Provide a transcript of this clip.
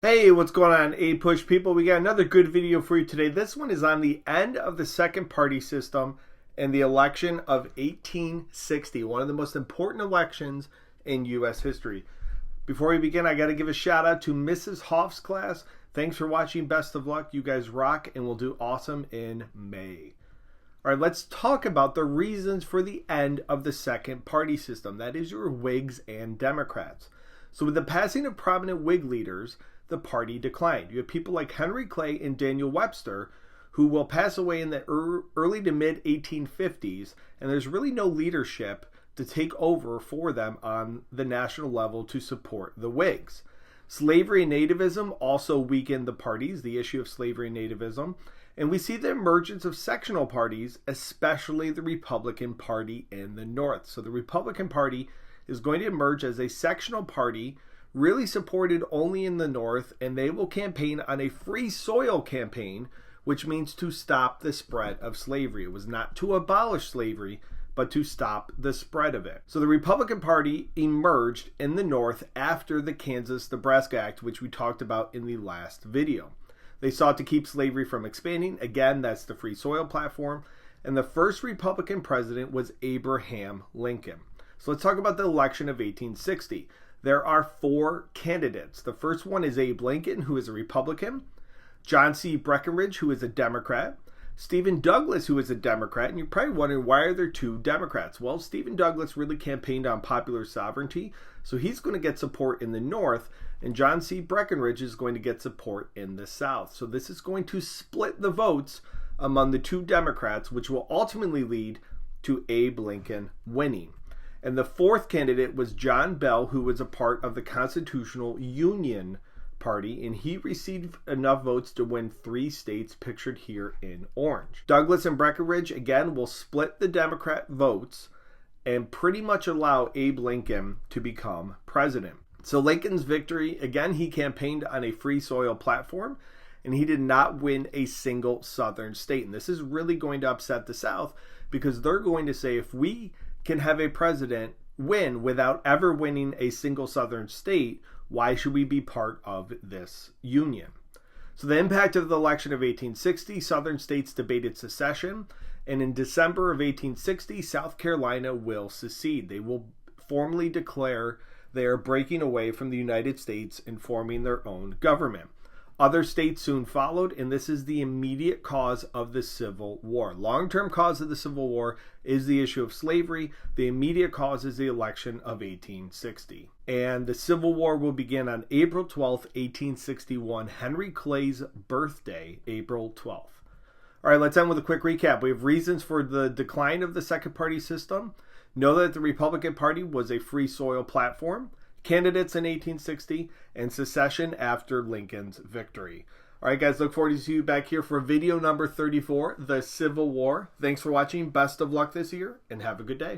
Hey, what's going on, APUSH people? We got another good video for you today. This one is on the end of the second party system and the election of 1860, one of the most important elections in U.S. history. Before we begin, I got to give a shout out to Mrs. Hoff's class. Thanks for watching. Best of luck. You guys rock, and we'll do awesome in May. All right, let's talk about the reasons for the end of the second party system. That is your Whigs and Democrats. So with the passing of prominent Whig leaders, the party declined. You have people like Henry Clay and Daniel Webster who will pass away in the early to mid 1850s, and there's really no leadership to take over for them on the national level to support the Whigs. Slavery and nativism also weakened the parties, the issue of slavery and nativism, and we see the emergence of sectional parties, especially the Republican Party in the North. So the Republican Party is going to emerge as a sectional party, really supported only in the North, and they will campaign on a free soil campaign, which means to stop the spread of slavery. It was not to abolish slavery, but to stop the spread of it. So the Republican Party emerged in the North after the Kansas-Nebraska Act, which we talked about in the last video. They sought to keep slavery from expanding. Again, that's the free soil platform. And the first Republican president was Abraham Lincoln. So let's talk about the election of 1860. There are four candidates. The first one is Abe Lincoln, who is a Republican, John C. Breckinridge, who is a Democrat, Stephen Douglas, who is a Democrat, and you're probably wondering, why are there two Democrats? Well, Stephen Douglas really campaigned on popular sovereignty, so he's going to get support in the North, and John C. Breckinridge is going to get support in the South. So this is going to split the votes among the two Democrats, which will ultimately lead to Abe Lincoln winning. And the fourth candidate was John Bell, who was a part of the Constitutional Union Party, and he received enough votes to win 3 states pictured here in orange. Douglas and Breckinridge, again, will split the Democrat votes and pretty much allow Abe Lincoln to become president. So Lincoln's victory, again, he campaigned on a free soil platform, and he did not win a single southern state. And this is really going to upset the South, because they're going to say, if we can have a president win without ever winning a single southern state, why should we be part of this union? So the impact of the election of 1860, southern states debated secession, and in December of 1860, South Carolina will secede. They will formally declare they are breaking away from the United States and forming their own government. Other states soon followed, and this is the immediate cause of the Civil War. Long-term cause of the Civil War is the issue of slavery. The immediate cause is the election of 1860. And the Civil War will begin on April 12th, 1861, Henry Clay's birthday, April 12th. All right, let's end with a quick recap. We have reasons for the decline of the second party system. Know that the Republican Party was a free soil platform. Candidates in 1860, and secession after Lincoln's victory. All right, guys, look forward to see you back here for video number 34, the Civil War. Thanks for watching. Best of luck this year, and have a good day.